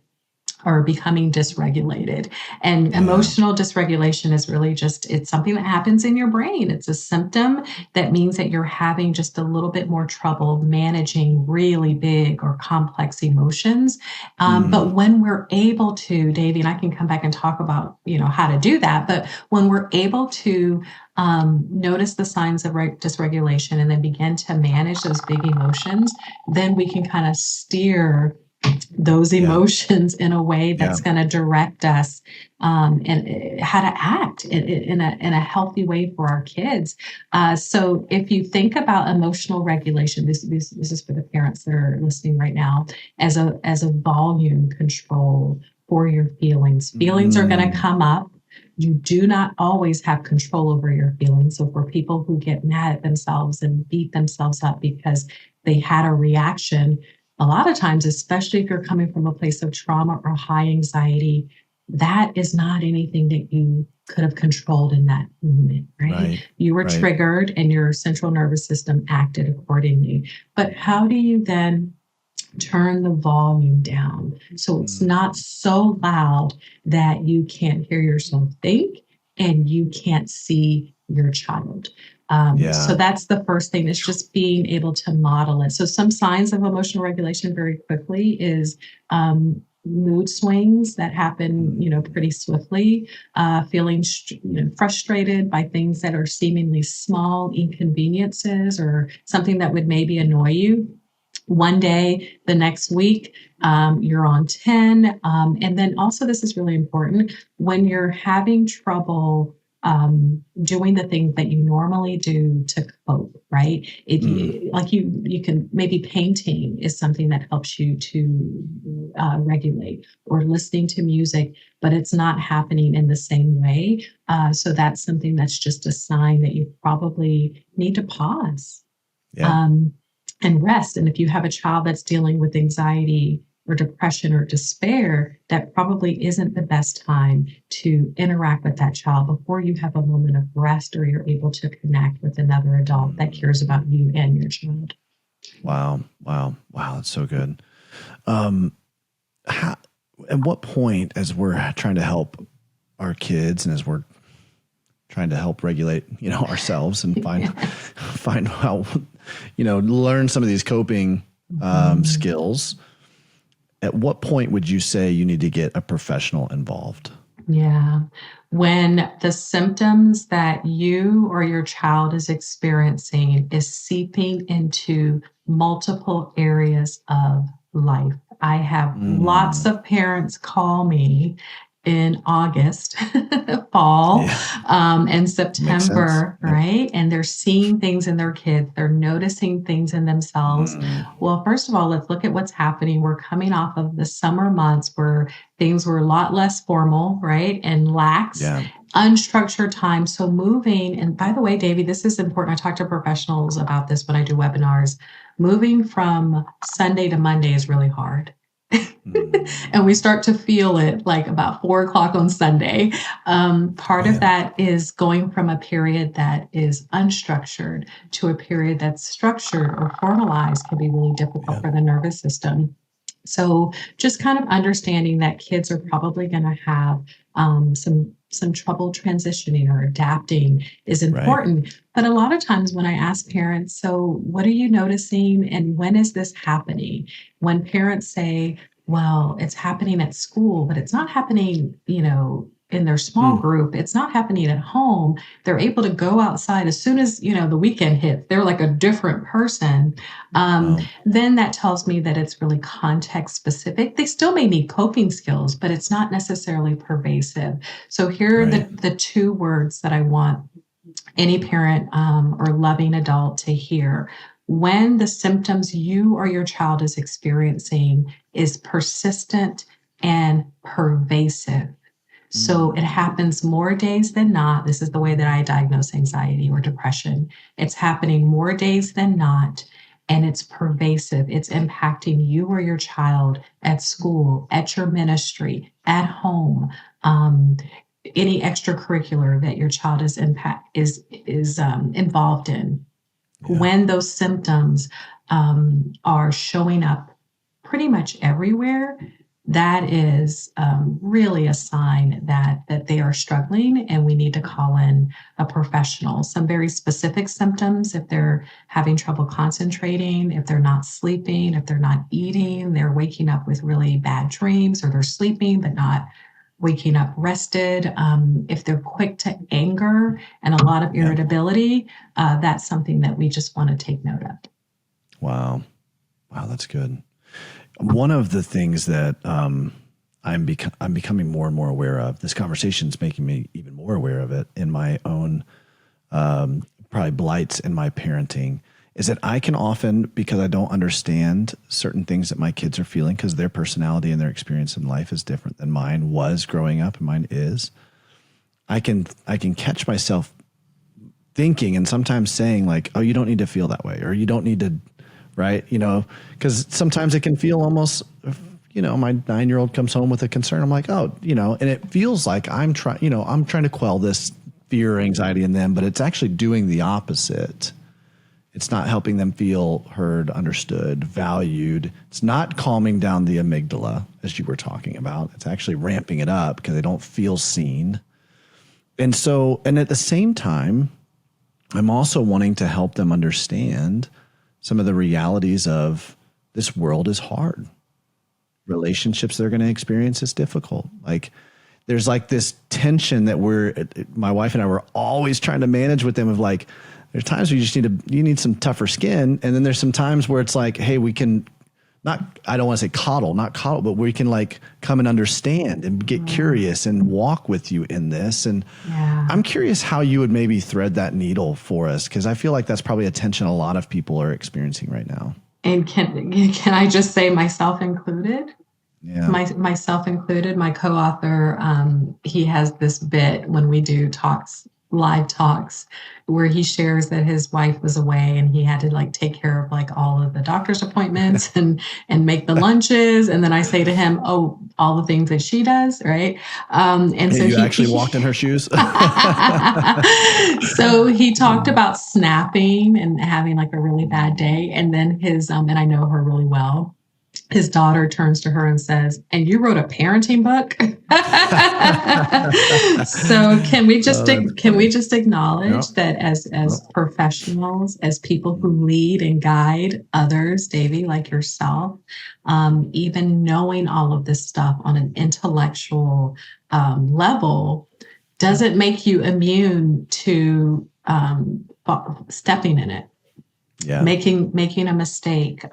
are becoming dysregulated. And emotional dysregulation is really just, it's something that happens in your brain. It's a symptom that means that you're having just a little bit more trouble managing really big or complex emotions. But when we're able to, Davey, and I can come back and talk about, how to do that, but when we're able to notice the signs of dysregulation and then begin to manage those big emotions, then we can kind of steer those emotions in a way that's going to direct us and how to act in a healthy way for our kids. So if you think about emotional regulation, this is for the parents that are listening right now, as a volume control for your feelings. Feelings are going to come up. You do not always have control over your feelings. So for people who get mad at themselves and beat themselves up because they had a reaction, a lot of times, especially if you're coming from a place of trauma or high anxiety, that is not anything that you could have controlled in that moment, right? You were triggered and your central nervous system acted accordingly. But how do you then turn the volume down so it's not so loud that you can't hear yourself think and you can't see your child? So that's the first thing, is just being able to model it. So some signs of emotional regulation very quickly is mood swings that happen, pretty swiftly, feeling frustrated by things that are seemingly small inconveniences or something that would maybe annoy you. One day, the next week, you're on 10. And then also, this is really important, when you're having trouble doing the things that you normally do to cope, right? You can, maybe painting is something that helps you to regulate, or listening to music, but it's not happening in the same way. So that's something that's just a sign that you probably need to pause and rest. And if you have a child that's dealing with anxiety or depression or despair, that probably isn't the best time to interact with that child before you have a moment of rest or you're able to connect with another adult that cares about you and your child. Wow. That's so good. At what point, as we're trying to help our kids and as we're trying to help regulate, ourselves and find how, learn some of these coping skills, at what point would you say you need to get a professional involved? Yeah. When the symptoms that you or your child is experiencing is seeping into multiple areas of life. I have lots of parents call me in August, fall, and September, right? And they're seeing things in their kids. They're noticing things in themselves. Well, first of all, let's look at what's happening. We're coming off of the summer months where things were a lot less formal, right? And lax. unstructured time. So moving, and by the way, Davey, this is important. I talk to professionals about this when I do webinars. Moving from Sunday to Monday is really hard. And we start to feel it like about 4 o'clock on Sunday. Part of that is going from a period that is unstructured to a period that's structured or formalized can be really difficult for the nervous system. So just kind of understanding that kids are probably going to have some trouble transitioning or adapting is important. Right. But a lot of times when I ask parents, so what are you noticing and when is this happening? When parents say, well, it's happening at school, but it's not happening, in their small group, it's not happening at home. They're able to go outside as soon as, the weekend hits. They're like a different person. Then that tells me that it's really context specific. They still may need coping skills, but it's not necessarily pervasive. So here are the 2 words that I want any parent or loving adult to hear. When the symptoms you or your child is experiencing is persistent and pervasive. So it happens more days than not. This is the way that I diagnose anxiety or depression. It's happening more days than not, and it's pervasive. It's impacting you or your child at school, at your ministry, at home, any extracurricular that your child is involved in. Yeah. When those symptoms are showing up pretty much everywhere, that is really a sign that they are struggling and we need to call in a professional. Some very specific symptoms, if they're having trouble concentrating, if they're not sleeping, if they're not eating, they're waking up with really bad dreams, or they're sleeping but not waking up rested. If they're quick to anger and a lot of irritability, that's something that we just want to take note of. Wow, that's good. One of the things that I'm becoming more and more aware of, this conversation is making me even more aware of it in my own probably blights in my parenting, is that I can often, because I don't understand certain things that my kids are feeling, because their personality and their experience in life is different than mine was growing up and mine is, I can catch myself thinking and sometimes saying like, oh, you don't need to feel that way, or you don't need to, right? Because sometimes it can feel almost, my 9-year-old comes home with a concern. I'm like, oh, and it feels like I'm trying to quell this fear or anxiety in them, but it's actually doing the opposite. It's not helping them feel heard, understood, valued. It's not calming down the amygdala, as you were talking about. It's actually ramping it up because they don't feel seen. And at the same time, I'm also wanting to help them understand some of the realities of this world is hard. Relationships they're going to experience is difficult. Like there's like this tension that my wife and I were always trying to manage with them of like, there's times where you need some tougher skin. And then there's some times where it's like, hey, we can I don't want to say coddle, but we can like come and understand and get curious and walk with you in this. And I'm curious how you would maybe thread that needle for us, because I feel like that's probably a tension a lot of people are experiencing right now. And can I just say myself included? Yeah. Myself included, my co-author, he has this bit when we do live talks, where he shares that his wife was away and he had to like take care of like all of the doctor's appointments and make the lunches. And then I say to him, oh, all the things that she does. Right. So you actually walked in her shoes. So he talked about snapping and having like a really bad day. And then his, and I know her really well, his daughter turns to her and says, and you wrote a parenting book? So can we just acknowledge that as professionals, as people who lead and guide others, Davey, like yourself, even knowing all of this stuff on an intellectual level doesn't make you immune to stepping in it. Yeah. Making a mistake,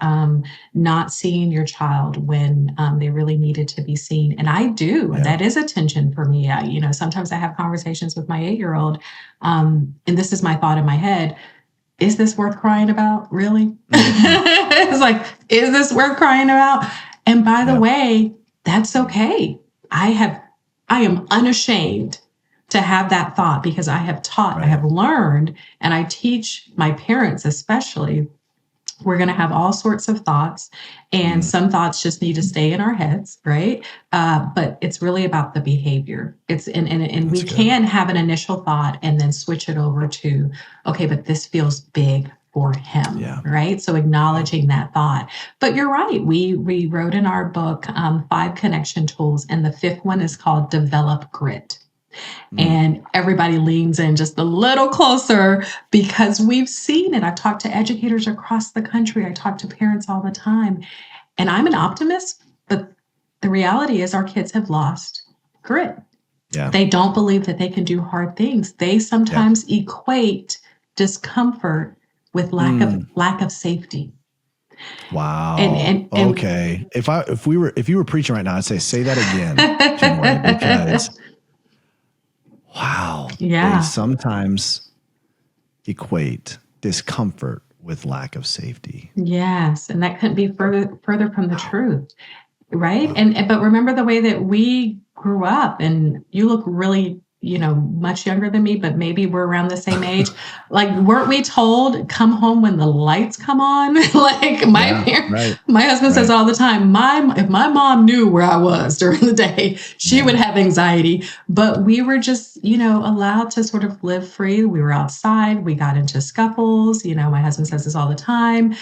not seeing your child when they really needed to be seen. And I do. Yeah. That is a tension for me. Sometimes I have conversations with my 8-year-old, and this is my thought in my head. Is this worth crying about? Really? Mm-hmm. It's like, is this worth crying about? And by the way, that's okay. I am unashamed to have that thought, because I have taught, Right. I have learned, and I teach my parents especially. We're going to have all sorts of thoughts, and some thoughts just need to stay in our heads, right? But it's really about the behavior. And we That's good. can have an initial thought and then switch it over to, okay, but this feels big for him, Yeah. right? So acknowledging that thought. But you're right. We wrote in our book 5 connection tools, and the 5th one is called Develop Grit. And everybody leans in just a little closer because we've seen it. I've talked to educators across the country. I talk to parents all the time. And I'm an optimist, but the reality is our kids have lost grit. Yeah. They don't believe that they can do hard things. They sometimes equate discomfort with lack of safety. Wow. And okay. If you were preaching right now, I'd say that again, Chinwe, because wow. Yeah. They sometimes equate discomfort with lack of safety. Yes, and that couldn't be further from the truth, right? But remember the way that we grew up, and you look really, much younger than me, but maybe we're around the same age. Like, weren't we told come home when the lights come on? Like my husband says all the time, if my mom knew where I was during the day, she would have anxiety. But we were just, allowed to sort of live free. We were outside. We got into scuffles. My husband says this all the time.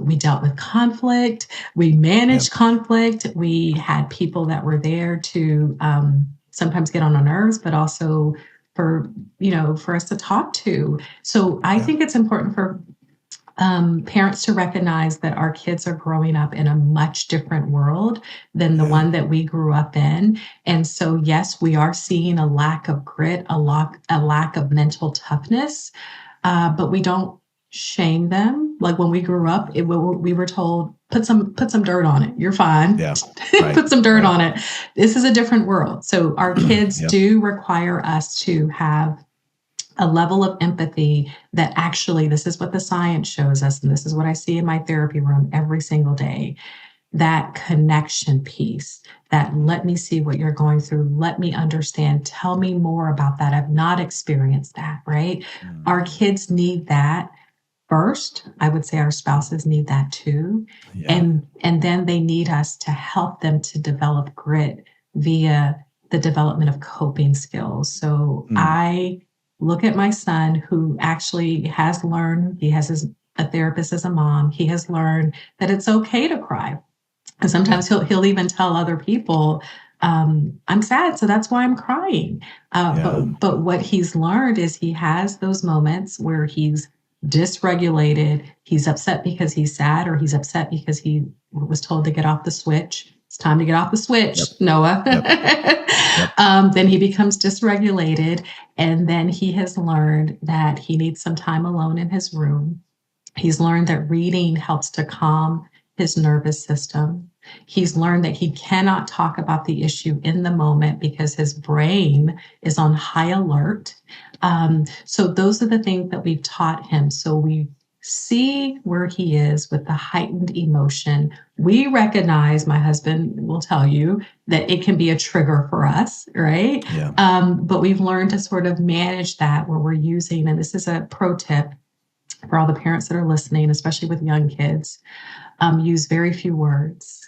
We dealt with conflict. We managed conflict. We had people that were there to sometimes get on our nerves, but also for us to talk to. So I think it's important for parents to recognize that our kids are growing up in a much different world than the one that we grew up in. And so, yes, we are seeing a lack of grit, a lack of mental toughness, but we don't shame them. Like when we grew up, we were told, put some dirt on it. You're fine. Yeah. Put some dirt on it. This is a different world. So our kids do require us to have a level of empathy that actually, this is what the science shows us, and this is what I see in my therapy room every single day, that connection piece, that let me see what you're going through, let me understand, tell me more about that. I've not experienced that, right? Our kids need that first. I would say our spouses need that too. And then they need us to help them to develop grit via the development of coping skills. So I look at my son, who actually has learned, he has a therapist as a mom, he has learned that it's okay to cry. And sometimes he'll even tell other people, I'm sad, so that's why I'm crying. But what he's learned is he has those moments where he's dysregulated. He's upset because he's sad, or he's upset because he was told to get off the switch. It's time to get off the switch, Noah. Then he becomes dysregulated. And then he has learned that he needs some time alone in his room. He's learned that reading helps to calm his nervous system. He's learned that he cannot talk about the issue in the moment because his brain is on high alert. So those are the things that we've taught him. So we see where he is with the heightened emotion. We recognize, my husband will tell you, that it can be a trigger for us, right? But we've learned to sort of manage that, where we're using, and this is a pro tip for all the parents that are listening, especially with young kids, use very few words.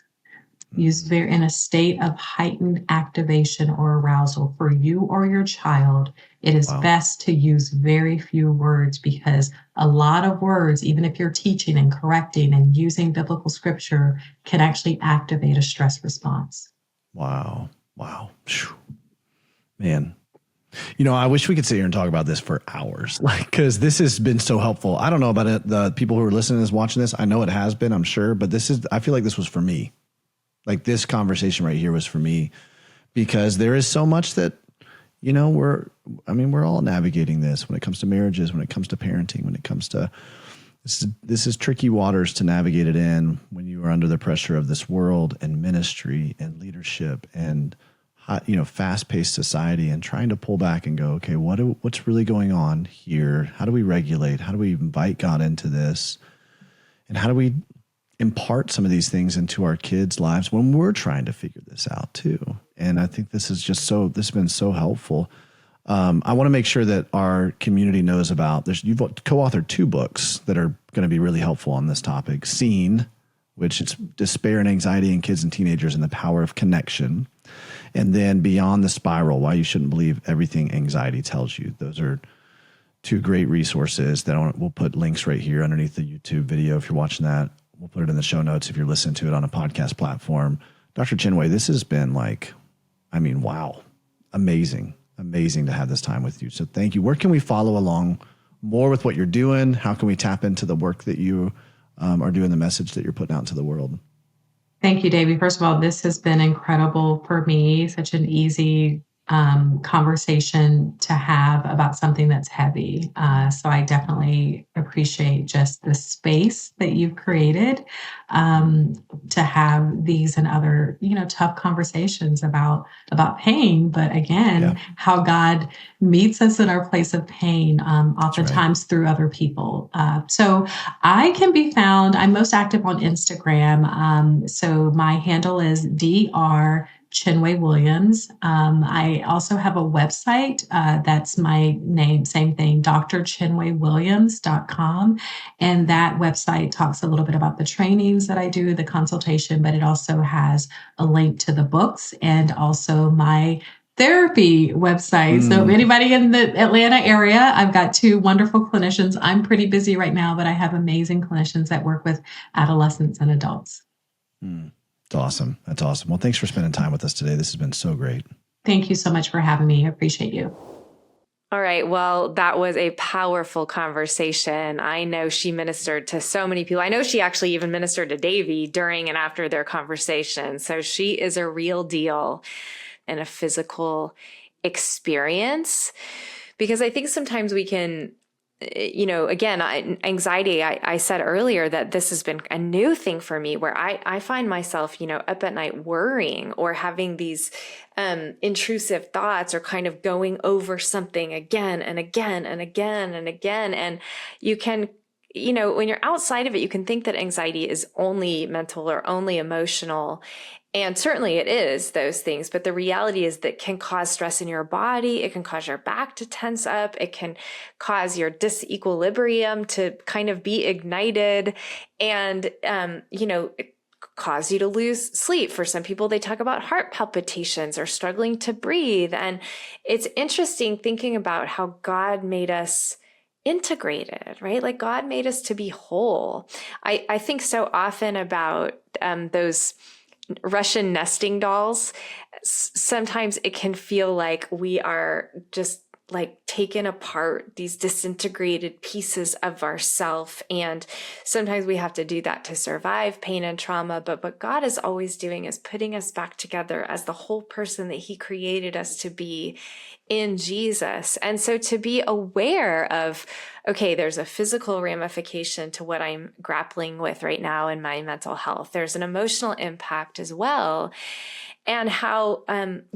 In a state of heightened activation or arousal for you or your child, it is best to use very few words, because a lot of words, even if you're teaching and correcting and using biblical scripture, can actually activate a stress response. Wow. Man. I wish we could sit here and talk about this for hours, because this has been so helpful. I don't know about it, the people who are listening to this, watching this. I know it has been, I'm sure, but I feel like this was for me. Like, this conversation right here was for me, because there is so much that, we're all navigating this when it comes to marriages, when it comes to parenting, when it comes to, this is tricky waters to navigate it in when you are under the pressure of this world and ministry and leadership and, fast-paced society, and trying to pull back and go, okay, what's really going on here? How do we regulate? How do we invite God into this? And how do we impart some of these things into our kids' lives when we're trying to figure this out too? And I think this has been so helpful. I want to make sure that our community knows about this. You've co-authored 2 books that are going to be really helpful on this topic. Seen, which is Despair and Anxiety in Kids and Teenagers and the Power of Connection. And then Beyond the Spiral, Why You Shouldn't Believe Everything Anxiety Tells You. Those are 2 great resources that we'll put links right here underneath the YouTube video if you're watching that. We'll put it in the show notes if you're listening to it on a podcast platform. Dr. Chinwe, this has been wow, amazing to have this time with you. So thank you. Where can we follow along more with what you're doing? How can we tap into the work that you are doing, the message that you're putting out into the world? Thank you, Davey. First of all, this has been incredible for me, such an easy conversation to have about something that's heavy. So I definitely appreciate just the space that you've created to have these and other, tough conversations about pain. But again, how God meets us in our place of pain, oftentimes through other people. So I can be found, I'm most active on Instagram. So my handle is Dr. Chinwe Williams. I also have a website that's my name, same thing, drchinwewilliams.com. And that website talks a little bit about the trainings that I do, the consultation, but it also has a link to the books and also my therapy website. So anybody in the Atlanta area, I've got 2 wonderful clinicians. I'm pretty busy right now, but I have amazing clinicians that work with adolescents and adults. It's awesome. That's awesome. Well, thanks for spending time with us today. This has been so great. Thank you so much for having me. I appreciate you. All right. Well, that was a powerful conversation. I know she ministered to so many people. I know she actually even ministered to Davey during and after their conversation. So she is a real deal and a physical experience, because I think sometimes we can, again, anxiety, I said earlier that this has been a new thing for me where I find myself, up at night worrying or having these intrusive thoughts or kind of going over something again and again and again and again. And you can, when you're outside of it, you can think that anxiety is only mental or only emotional. And certainly it is those things, but the reality is that can cause stress in your body. It can cause your back to tense up. It can cause your disequilibrium to kind of be ignited and, cause you to lose sleep. For some people, they talk about heart palpitations or struggling to breathe. And it's interesting thinking about how God made us integrated, right? Like God made us to be whole. I think so often about those Russian nesting dolls. Sometimes it can feel like we are just like taken apart, these disintegrated pieces of ourself. And sometimes we have to do that to survive pain and trauma. But what God is always doing is putting us back together as the whole person that He created us to be in Jesus. And so to be aware of, okay, there's a physical ramification to what I'm grappling with right now in my mental health. There's an emotional impact as well. And how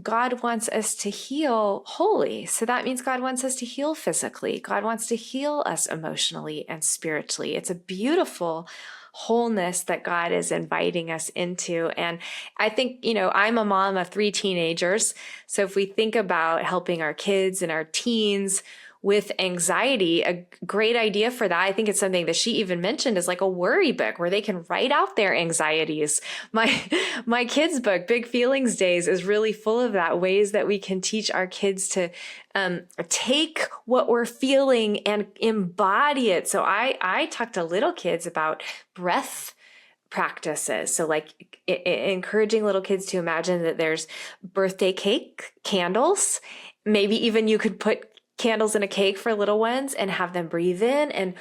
God wants us to heal wholly. So that means God wants us to heal physically. God wants to heal us emotionally and spiritually. It's a beautiful wholeness that God is inviting us into. And I think, I'm a mom of 3 teenagers. So if we think about helping our kids and our teens with anxiety, a great idea for that, I think it's something that she even mentioned, is like a worry book where they can write out their anxieties. My kids' book, Big Feelings Days, is really full of that, ways that we can teach our kids to take what we're feeling and embody it. So I talk to little kids about breath practices. So like encouraging little kids to imagine that there's birthday cake, candles, maybe even you could put candles in a cake for little ones and have them breathe in and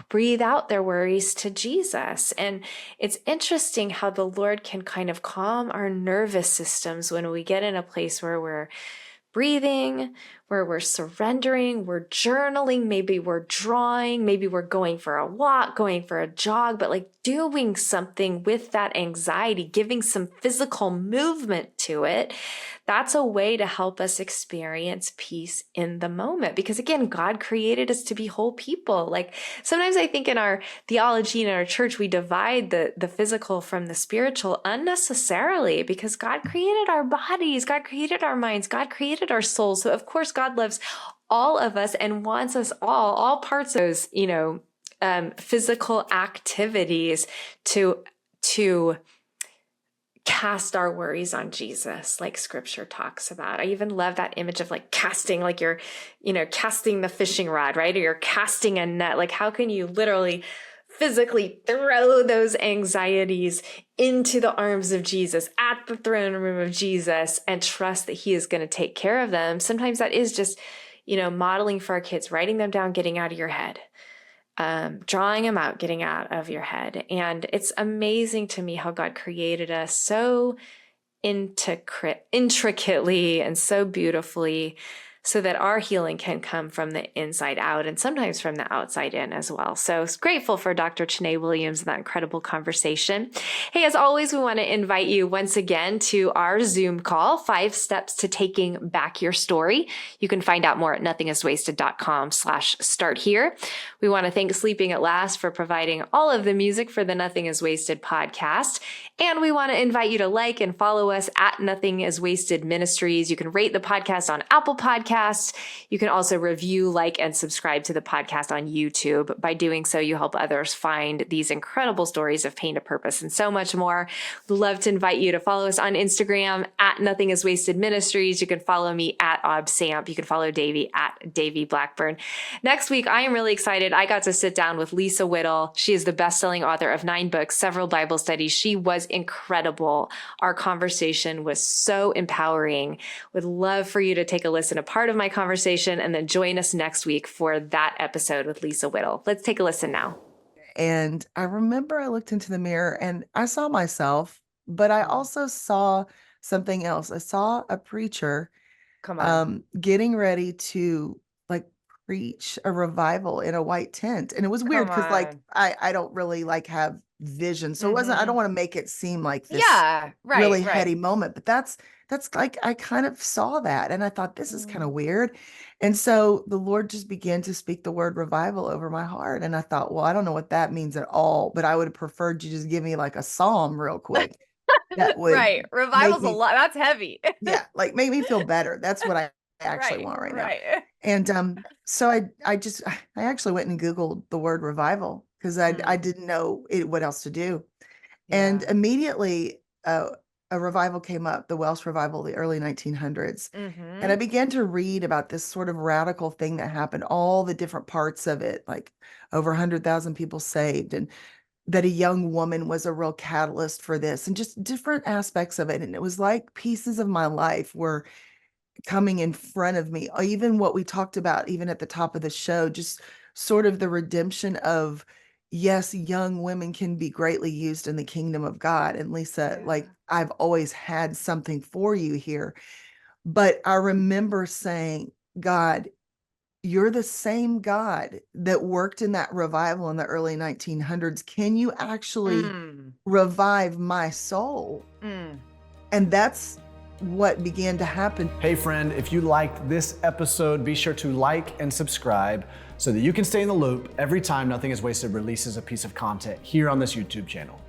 breathe out their worries to Jesus. And it's interesting how the Lord can kind of calm our nervous systems when we get in a place where we're breathing, where we're surrendering, we're journaling, maybe we're drawing, maybe we're going for a walk, going for a jog, but like doing something with that anxiety, giving some physical movement to it. That's a way to help us experience peace in the moment. Because again, God created us to be whole people. Like sometimes I think in our theology and in our church, we divide the physical from the spiritual unnecessarily, because God created our bodies, God created our minds, God created our souls. So of course, God loves all of us and wants us all parts of those, physical activities to cast our worries on Jesus, like scripture talks about. I even love that image of like casting, like you're, casting the fishing rod, right? Or you're casting a net. Like how can you literally physically throw those anxieties into the arms of Jesus, at the throne room of Jesus, and trust that he is going to take care of them? Sometimes that is just, modeling for our kids, writing them down, getting out of your head. Drawing them out, getting out of your head. And it's amazing to me how God created us so intricately and so beautifully, so that our healing can come from the inside out and sometimes from the outside in as well. So grateful for Dr. Chinwe Williams and that incredible conversation. Hey, as always, we want to invite you once again to our Zoom call, 5 Steps to Taking Back Your Story. You can find out more at nothingiswasted.com/start here. We want to thank Sleeping at Last for providing all of the music for the Nothing is Wasted podcast. And we want to invite you to like and follow us at Nothing is Wasted Ministries. You can rate the podcast on Apple Podcasts. You can also review, like, and subscribe to the podcast on YouTube. By doing so, you help others find these incredible stories of pain to purpose and so much more. We'd love to invite you to follow us on Instagram at Nothing is Wasted Ministries. You can follow me at ObSamp. You can follow Davey at Davey Blackburn. Next week, I am really excited. I got to sit down with Lisa Whittle. She is the best-selling author of 9 books, several Bible studies. She was incredible. Our conversation was so empowering. Would love for you to take a listen, a part of my conversation, and then join us next week for that episode with Lisa Whittle. Let's take a listen now. And I remember I looked into the mirror and I saw myself, but I also saw something else. I saw a preacher getting ready to like preach a revival in a white tent. And it was weird because like I don't really like have vision. So it wasn't, I don't want to make it seem like this really heady moment, but that's like, I kind of saw that and I thought, this is kind of weird. And so the Lord just began to speak the word revival over my heart. And I thought, well, I don't know what that means at all, but I would have preferred you just give me like a psalm real quick. That would revival's a lot. That's heavy. Yeah. Like make me feel better. That's what I actually want right now. And so I actually went and Googled the word revival because I didn't know what else to do. Yeah. And immediately a revival came up, the Welsh revival, the early 1900s. And I began to read about this sort of radical thing that happened, all the different parts of it, like over 100,000 people saved, and that a young woman was a real catalyst for this, and just different aspects of it. And it was like pieces of my life were coming in front of me. Even what we talked about, even at the top of the show, just sort of the redemption of, yes, young women can be greatly used in the kingdom of God. And Lisa, like, I've always had something for you here. But I remember saying, God, you're the same God that worked in that revival in the early 1900s. Can you actually revive my soul? And that's what began to happen. Hey friend, if you liked this episode, be sure to like and subscribe so that you can stay in the loop every time Nothing is Wasted releases a piece of content here on this YouTube channel.